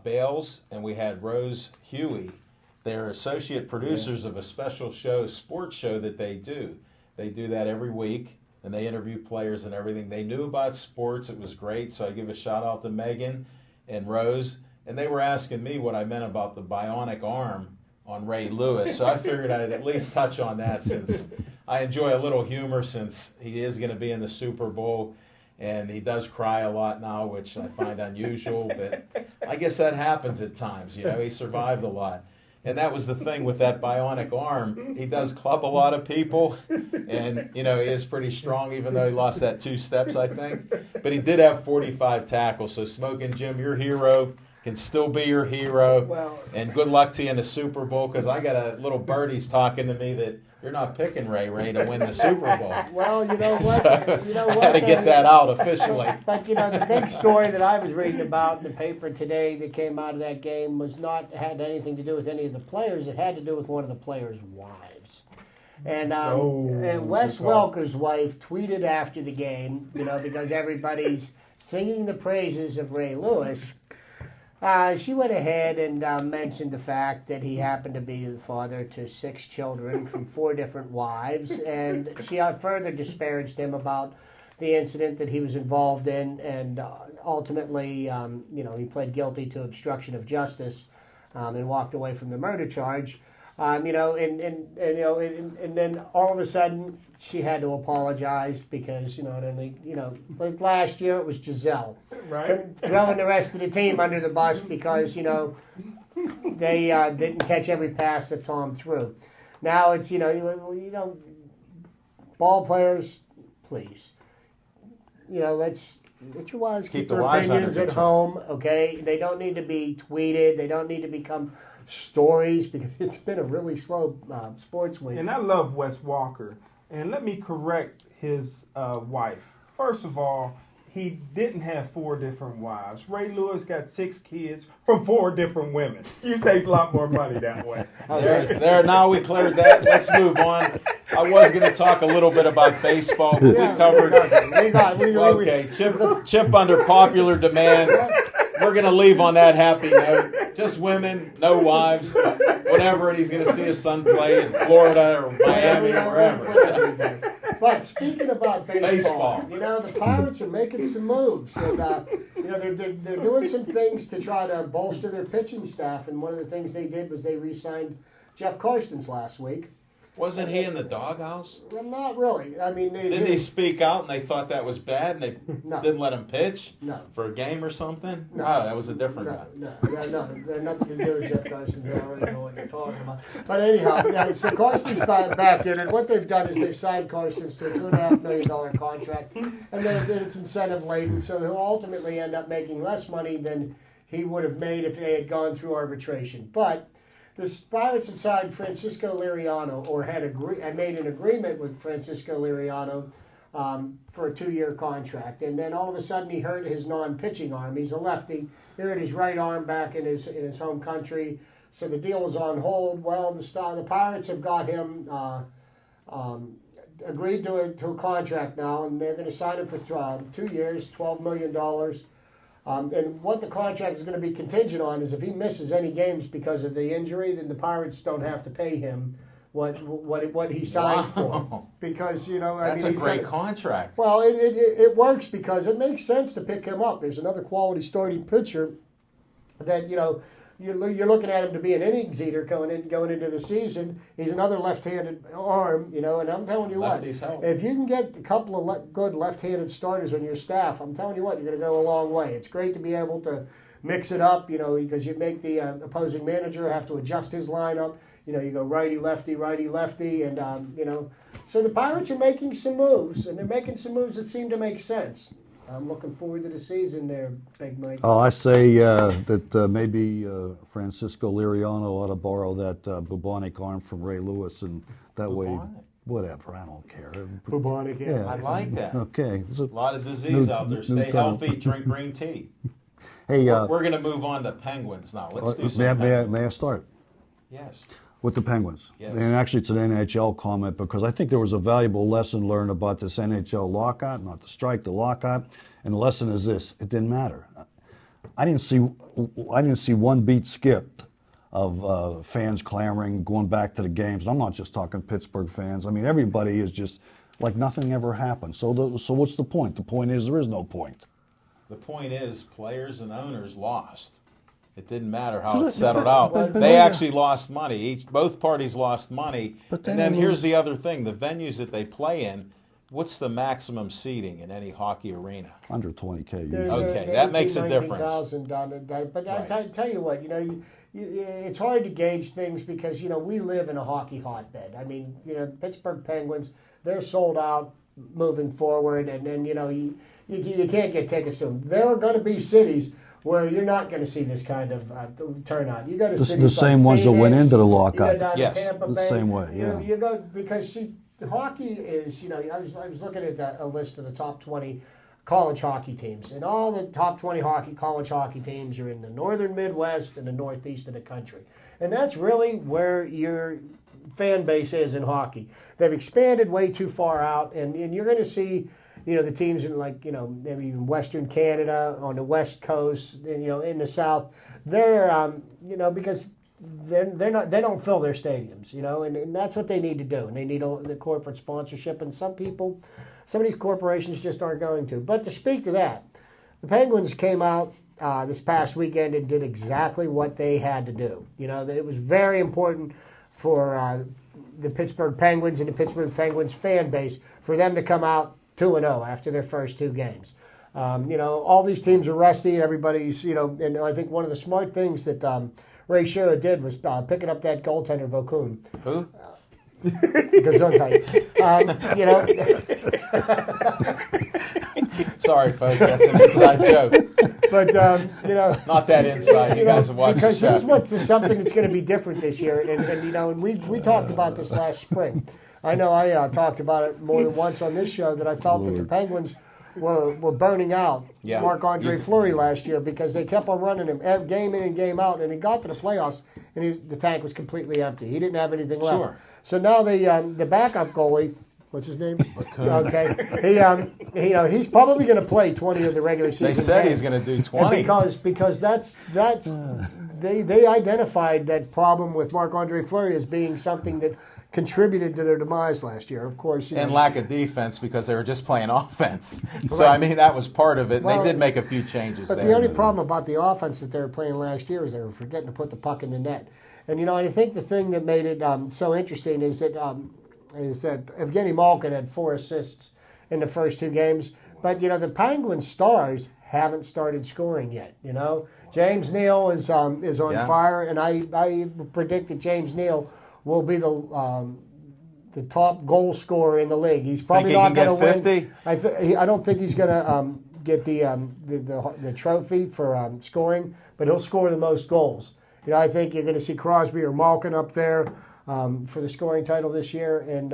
Bales, and we had Rose Huey. They're associate producers of a special show, sports show that they do. They do that every week, and they interview players and everything. They knew about sports. It was great, so I give a shout-out to Megan and Rose. And they were asking me what I meant about the bionic arm on Ray Lewis. So I figured I'd at least touch on that, since I enjoy a little humor, since he is going to be in the Super Bowl. And he does cry a lot now, which I find unusual. But I guess that happens at times. He survived a lot. And that was the thing with that bionic arm. He does club a lot of people, and he is pretty strong, even though he lost that 2 steps, I think. But he did have 45 tackles. So Smoking Jim, your hero, can still be your hero. Well, and good luck to you in the Super Bowl, because I got a little birdies talking to me that you're not picking Ray to win the Super Bowl. Well, you know what? So, you know I what? had to get that out officially. But the big story that I was reading about in the paper today that came out of that game had anything to do with any of the players. It had to do with one of the players' wives. And Wes Welker's wife tweeted after the game, because everybody's singing the praises of Ray Lewis. She went ahead and mentioned the fact that he happened to be the father to 6 children from 4 different wives, and she further disparaged him about the incident that he was involved in, and ultimately, he pled guilty to obstruction of justice and walked away from the murder charge. And then all of a sudden she had to apologize because last year it was Giselle, right? Throwing the rest of the team under the bus because they didn't catch every pass that Tom threw. Now it's ball players, please, let your wives keep their opinions at home, okay? They don't need to be tweeted. They don't need to become stories because it's been a really slow sports week. And I love Wes Walker. And let me correct his wife. First of all, he didn't have 4 different wives. Ray Lewis got 6 kids from 4 different women. You save a lot more money that way. There. Now we cleared that. Let's move on. I was going to talk a little bit about baseball, but we covered. Okay, Chip under popular demand. We're going to leave on that happy note. Just women, no wives, whatever. And he's going to see his son play in Florida or Miami or wherever. But speaking about baseball, the Pirates are making some moves, and they're doing some things to try to bolster their pitching staff. And one of the things they did was they re-signed Jeff Karstens last week. Wasn't he in the doghouse? Well, not really. I mean, didn't he speak out and they thought that was bad and they didn't let him pitch? No. For a game or something? No. Oh, that was a different guy. No. They had nothing to do with Jeff Karstens. I don't really know what they're talking about. But anyhow, so Karstens back in, and what they've done is they've signed Karstens to a $2.5 million contract, and then it's incentive laden, so he'll ultimately end up making less money than he would have made if they had gone through arbitration. But the Pirates had signed Francisco Liriano, or had made an agreement with Francisco Liriano for a 2-year contract. And then all of a sudden he hurt his non-pitching arm. He's a lefty. He hurt his right arm back in his home country. So the deal was on hold. Well, the Pirates have got him agreed to a contract now, and they're going to sign him for 2 years, $12 million. And what the contract is going to be contingent on is if he misses any games because of the injury, then the Pirates don't have to pay him what he signed for. Because, That's a great contract. Well, it works because it makes sense to pick him up. There's another quality starting pitcher that, you're looking at him to be an innings eater going into the season. He's another left-handed arm, and I'm telling you Lefties what, help. if you can get a couple of good left-handed starters on your staff, I'm telling you what, you're going to go a long way. It's great to be able to mix it up, because you make the opposing manager have to adjust his lineup. You go righty-lefty, and, So the Pirates are making some moves, and they're making some moves that seem to make sense. I'm looking forward to the season there, Big Mike. Oh, I say that maybe Francisco Liriano ought to borrow that bubonic arm from Ray Lewis, and that way, whatever, I don't care. Bubonic, yeah. I like that. Okay. A lot of disease out there. Stay healthy, drink green tea. Hey, we're going to move on to Penguins now. Let's do some may I start? Yes. With the Penguins. Yes. And actually it's an NHL comment because I think there was a valuable lesson learned about this NHL lockout, not the strike, the lockout. And the lesson is this: it didn't matter. I didn't see one beat skipped of fans clamoring, going back to the games. I'm not just talking Pittsburgh fans. I mean, everybody is just like nothing ever happened. So what's the point? The point is there is no point. The point is players and owners lost. It didn't matter how it settled out. They actually lost money. Both parties lost money. And then here's the other thing. The venues that they play in, what's the maximum seating in any hockey arena? Under 20K. They're- usually. Okay, they're that makes a 18,000, difference. 19,000 done. But Right. I tell you what, it's hard to gauge things because, we live in a hockey hotbed. I mean, the Pittsburgh Penguins, they're sold out moving forward, and then, you can't get tickets to them. There are going to be cities where you're not going to see this kind of turnout. You go to cities The same like ones that went Phoenix, into the you lockout. go down Yes. to Tampa The Bay. same way, yeah. You go because see, hockey is I was looking at a list of the top 20 college hockey teams, and all the top 20 college hockey teams are in the northern Midwest and the northeast of the country, and that's really where your fan base is in hockey. They've expanded way too far out, and you're going to see. The teams in maybe even Western Canada on the West Coast, and, in the South, they're because they don't fill their stadiums, and that's what they need to do, and they need the corporate sponsorship, and some of these corporations just aren't going to. But to speak to that, the Penguins came out this past weekend and did exactly what they had to do. It was very important for the Pittsburgh Penguins and the Pittsburgh Penguins fan base for them to come out 2-0 after their first two games. All these teams are rusty. Everybody's, and I think one of the smart things that Ray Shero did was picking up that goaltender, Vokun. Who? Gesundheit. Sorry, folks, that's an inside joke. But, Not that inside. You guys have watched because the here's show. what's something that's going to be different this year, and we talked about this last spring. I know I talked about it more than once on this show that I felt that the Penguins were burning out Yeah. Marc-Andre Fleury last year because they kept on running him game in and game out, and he got to the playoffs and the tank was completely empty. He didn't have anything left. Sure. So now the backup goalie, what's his name? Okay, he's probably going to play 20 of the regular season. They said games. he's going to do And 20. because that's they identified that problem with Marc-Andre Fleury as being something that contributed to their demise last year. Of course, And lack of defense because they were just playing offense. So, I mean, that was part of it. And Well, they did make a few changes but there. the only problem about the offense that they were playing last year is they were forgetting to put the puck in the net. And I think the thing that made it so interesting is that Evgeny Malkin had 4 assists in the first 2 games. But the Penguin stars haven't started scoring yet. James Neal is on Yeah. fire, and I predict that James Neal will be the top goal scorer in the league. He's probably Think he not can going to get win. 50? I don't think he's going to get the trophy for scoring, but he'll score the most goals. I think you're going to see Crosby or Malkin up there for the scoring title this year, and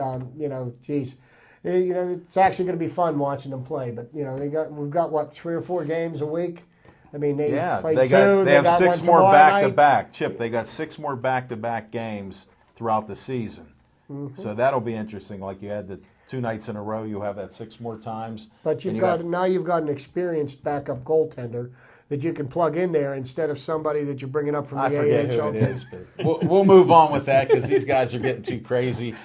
it's actually going to be fun watching them play. But we've got what 3 or 4 games a week. I mean, they play they 2. have got 6 one more tomorrow back to night. back. Chip, they got 6 more back to back games throughout the season. Mm-hmm. So that'll be interesting. Like you had the 2 nights in a row, you'll have that 6 more times. But And now you've got an experienced backup goaltender that you can plug in there instead of somebody that you're bringing up from the I forget who AHL it team. is, but we'll move on with that because these guys are getting too crazy.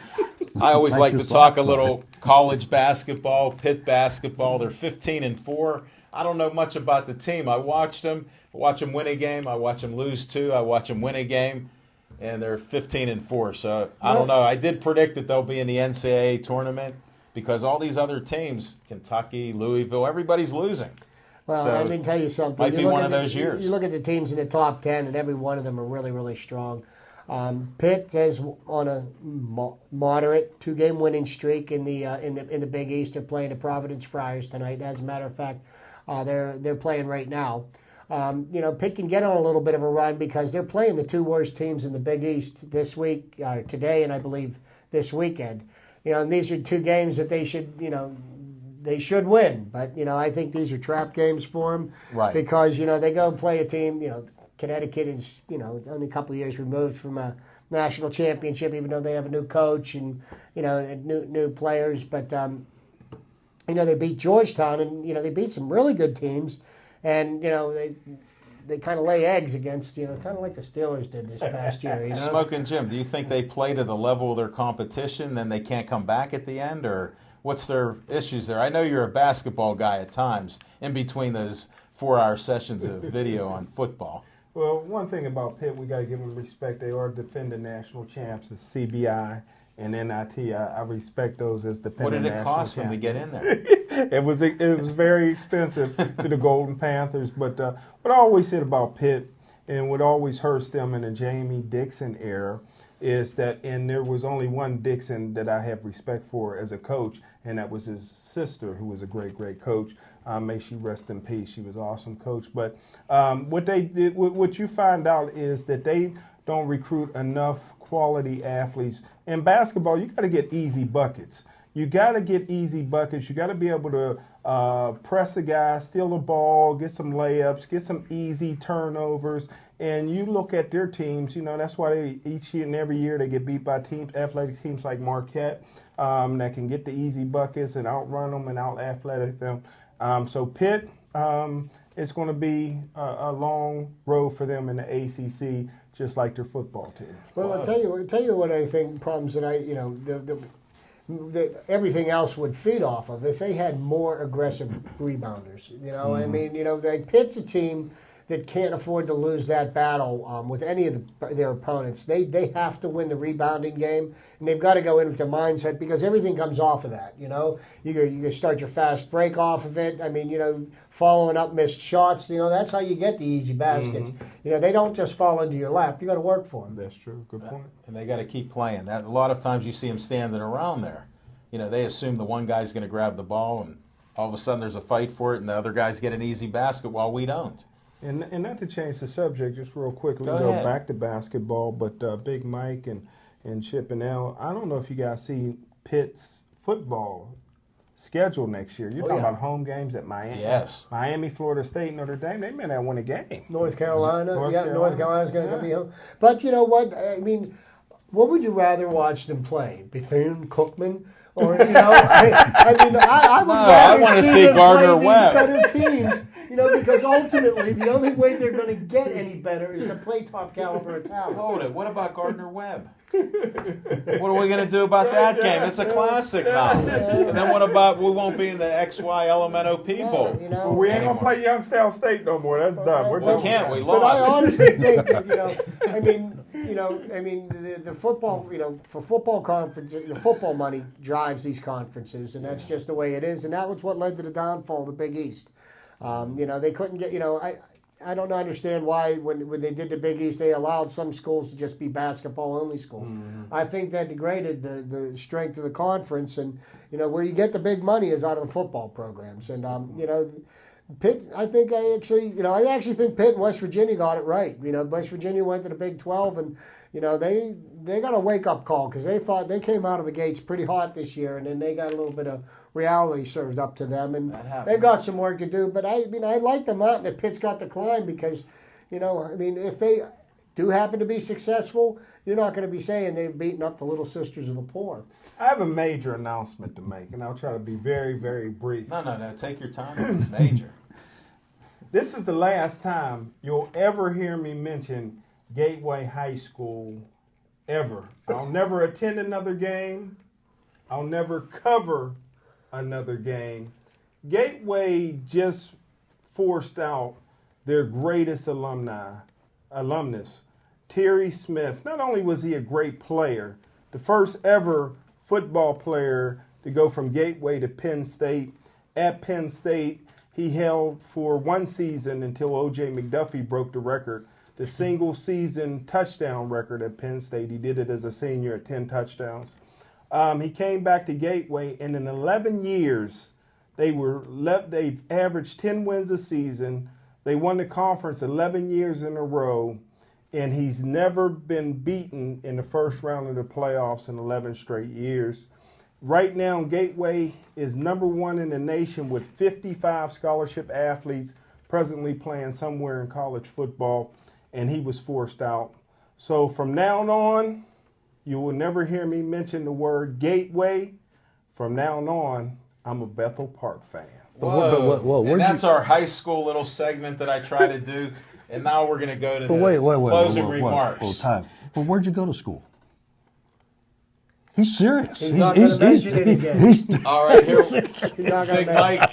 I always Thank like you to so talk much, a little college basketball, Pitt basketball. They're 15-4. I don't know much about the team. I watched them. I watch them win a game. I watch them lose 2. I watch them win a game, and they're 15-4. So I don't know. I did predict that they'll be in the NCAA tournament because all these other teams, Kentucky, Louisville, everybody's losing. Well, So, I can tell you something. might You be look one at of those years. You look at the teams in the top 10, and every one of them are really, really strong. Pitt is on a moderate 2-game winning streak in the Big East. They're playing the Providence Friars tonight. As a matter of fact, they're playing right now. Pitt can get on a little bit of a run because they're playing the 2 worst teams in the Big East this week, today, and I believe this weekend. And these are 2 games that they should win. But, I think these are trap games for them. Right. Because, they go play a team, Connecticut is, only a couple of years removed from a national championship, even though they have a new coach and, and new players. But, they beat Georgetown and, they beat some really good teams. And, they kind of lay eggs against, kind of like the Steelers did this past year. Smoking Jim, do you think they play to the level of their competition, then they can't come back at the end, or what's their issues there? I know you're a basketball guy at times, in between those 4-hour sessions of video on football. Well, one thing about Pitt, we got to give them respect. They are defending national champs, the CBI, and NIT. I respect those as defending What did it national cost them to get in there? It was very expensive to the Golden Panthers, but what I always said about Pitt and what always hurts them in the Jamie Dixon era is that, and there was only one Dixon that I have respect for as a coach, and that was his sister, who was a great coach. May she rest in peace. She was an awesome coach. But what they did, what you find out is that they don't recruit enough quality athletes. In basketball, you got to get easy buckets. You got to get easy buckets. You got to be able to press a guy, steal the ball, get some layups, get some easy turnovers. And you look at their teams, you know, that's why they, each year and every year they get beat by teams, athletic teams like Marquette that can get the easy buckets and outrun them and out-athletic them. So Pitt, it's going to be a long road for them in the ACC, just like their football team. Well, I'll tell you what I think problems that that everything else would feed off of if they had more aggressive rebounders. You know, I mean, you know, Pitt's a team that can't afford to lose that battle with any of their opponents. They have to win the rebounding game, and they've got to go in with the mindset because everything comes off of that. You know, you start your fast break off of it. I mean, you know, following up missed shots. You know, that's how you get the easy baskets. You know, they don't just fall into your lap. You got to work for them. That's true. Good point. And they got to keep playing. That a lot of times you see them standing around there. You know, they assume the one guy's going to grab the ball, and all of a sudden there's a fight for it, and the other guys get an easy basket while we don't. And not to change the subject, just real quickly, Go go ahead. back to basketball, but Big Mike and Chip and Al, I don't know if you guys see Pitt's football schedule next year. You're talking about home games at Miami. Yes. Miami, Florida State, Notre Dame, they may not win a game. North Carolina, North North Carolina's going to be home. But you know what? I mean, what would you rather watch them play? Bethune Cookman? Or, you know, I mean, I would rather wanna see see them Gardner play Webb. these better teams. You know, because ultimately the only way they're going to get any better is to play top caliber talent. Hold it. What about Gardner Webb? What are we going to do about that game? It's a classic now. And then what about we won't be in the XY Elemento Bowl? You know, Well, we ain't going to play Youngstown State no more. That's done. We're We done. can't. We But I lost. honestly think that, the football, you know, for football conferences, the football money drives these conferences, and that's just the way it is. And that was what led to the downfall of the Big East. You know, they couldn't get, you know, I don't understand why when they did the Big East, they allowed some schools to just be basketball-only schools. I think that degraded the strength of the conference, and, you know, where you get the big money is out of the football programs. And, you know, Pitt, I actually think Pitt and West Virginia got it right. You know, West Virginia went to the Big 12, and, you know, they got a wake-up call because they thought they came out of the gates pretty hot this year, and then they got a little bit of reality served up to them, and they've got some work to do. But I like the mountain that Pitt's got to climb because, you know, I mean, if they do happen to be successful, you're not going to be saying they've beaten up the Little Sisters of the Poor. I have a major announcement to make, and I'll try to be very, very brief. No. Take your time. It's major. This is the last time you'll ever hear me mention Gateway High School ever. I'll never attend another game. I'll never cover another game. Gateway just forced out their greatest alumnus, Terry Smith. Not only was he a great player, the first ever football player to go from Gateway to Penn State. At Penn State, he held for one season until O.J. McDuffie broke the record, the single season touchdown record at Penn State. He did it as a senior at 10 touchdowns. He came back to Gateway, and in 11 years, they've averaged 10 wins a season. They won the conference 11 years in a row, and he's never been beaten in the first round of the playoffs in 11 straight years. Right now, Gateway is number one in the nation with 55 scholarship athletes presently playing somewhere in college football, and he was forced out. So from now on, you will never hear me mention the word Gateway. From now on, I'm a Bethel Park fan. Whoa. And that's our high school little segment that I try to do. And now we're going to go to the closing remarks. Well, time. Well, where'd you go to school? He's serious. He's not going to mention it again. All right, here. He's not gonna Big Mike,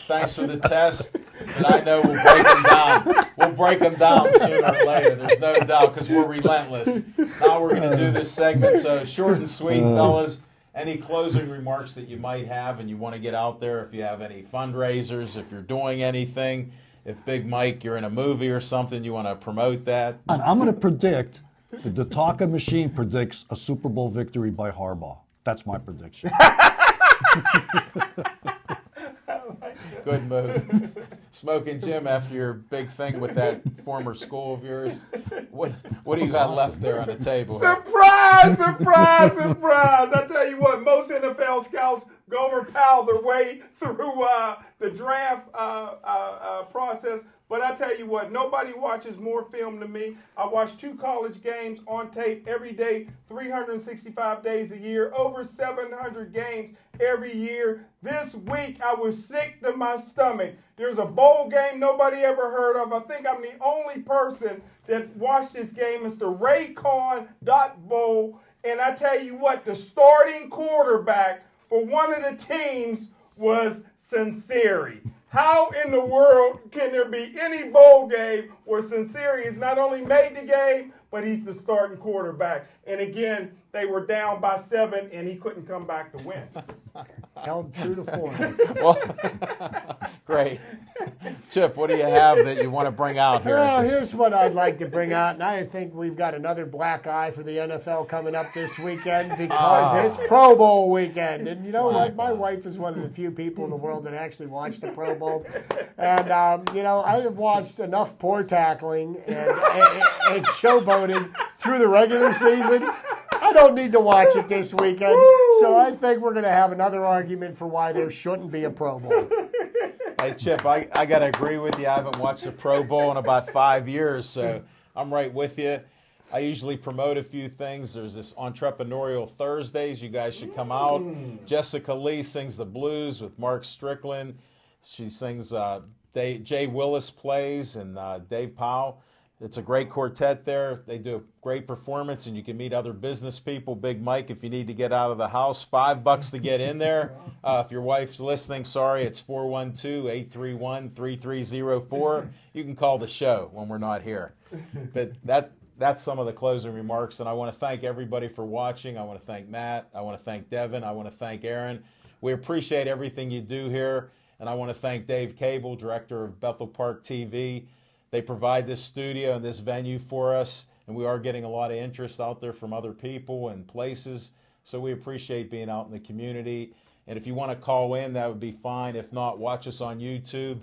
thanks for the test. But I know we'll break them down. We'll break them down sooner or later. There's no doubt because we're relentless. Now we're going to do this segment. So short and sweet, fellas. Any closing remarks that you might have and you want to get out there, if you have any fundraisers, if you're doing anything, if Big Mike, you're in a movie or something, you want to promote that? I'm going to predict that the Taka machine predicts a Super Bowl victory by Harbaugh. That's my prediction. Good move. Smoking Jim, after your big thing with that former school of yours, what do you got left there on the table? Surprise, surprise, surprise. I tell you what, most NFL scouts Gomer Powell their way through the draft process. But I tell you what, nobody watches more film than me. I watch 2 college games on tape every day, 365 days a year, over 700 games every year. This week, I was sick to my stomach. There's a bowl game nobody ever heard of. I think I'm the only person that watched this game. It's the Raycon Bowl. And I tell you what, the starting quarterback for one of the teams was Sinceri. How in the world can there be any bowl game where Sinceri has not only made the game, but he's the starting quarterback? And again, they were down by 7, and he couldn't come back to win. Held true to form. Well, great. Chip, what do you have that you want to bring out here? Well, here's what I'd like to bring out, and I think we've got another black eye for the NFL coming up this weekend because it's Pro Bowl weekend. And you know what? My wife is one of the few people in the world that actually watched the Pro Bowl. And, you know, I have watched enough poor tackling and showboating through the regular season. I don't need to watch it this weekend. So I think we're going to have another argument for why there shouldn't be a Pro Bowl. Hey, Chip, I got to agree with you. I haven't watched the Pro Bowl in about 5 years, so I'm right with you. I usually promote a few things. There's this Entrepreneurial Thursdays. You guys should come out. Jessica Lee sings the blues with Mark Strickland. She sings, Jay Willis plays, and Dave Powell. It's a great quartet there. They do a great performance, and you can meet other business people. Big Mike, if you need to get out of the house, $5 to get in there. If your wife's listening, sorry, it's 412-831-3304. You can call the show when we're not here. But that's some of the closing remarks, and I want to thank everybody for watching. I want to thank Matt. I want to thank Devin. I want to thank Aaron. We appreciate everything you do here, and I want to thank Dave Cable, director of Bethel Park TV. They provide this studio and this venue for us, and we are getting a lot of interest out there from other people and places. So we appreciate being out in the community. And if you want to call in, that would be fine. If not, watch us on YouTube.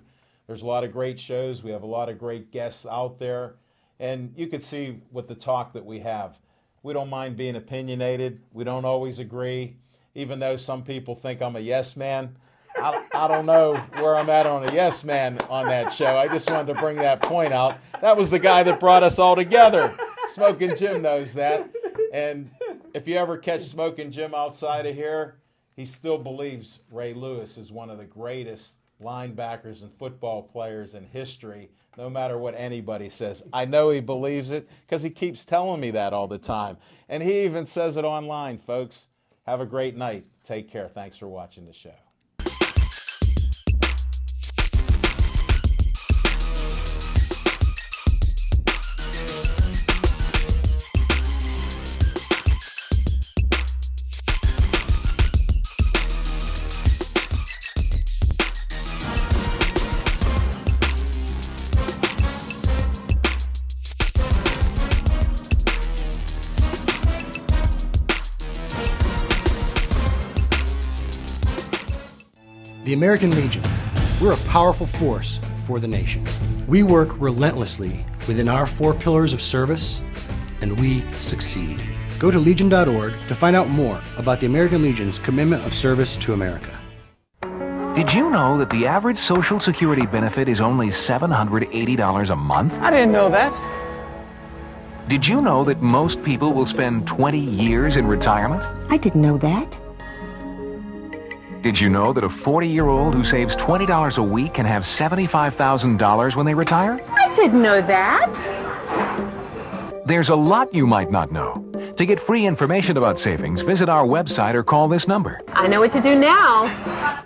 There's a lot of great shows. We have a lot of great guests out there. And you could see what the talk that we have. We don't mind being opinionated. We don't always agree, even though some people think I'm a yes man. I don't know where I'm at on a yes man on that show. I just wanted to bring that point out. That was the guy that brought us all together. Smoking Jim knows that. And if you ever catch Smoking Jim outside of here, he still believes Ray Lewis is one of the greatest linebackers and football players in history, no matter what anybody says. I know he believes it because he keeps telling me that all the time. And he even says it online, folks. Have a great night. Take care. Thanks for watching the show. The American Legion, we're a powerful force for the nation. We work relentlessly within our 4 pillars of service, and we succeed. Go to legion.org to find out more about the American Legion's commitment of service to America. Did you know that the average Social Security benefit is only $780 a month? I didn't know that. Did you know that most people will spend 20 years in retirement? I didn't know that. Did you know that a 40-year-old who saves $20 a week can have $75,000 when they retire? I didn't know that. There's a lot you might not know. To get free information about savings, visit our website or call this number. I know what to do now.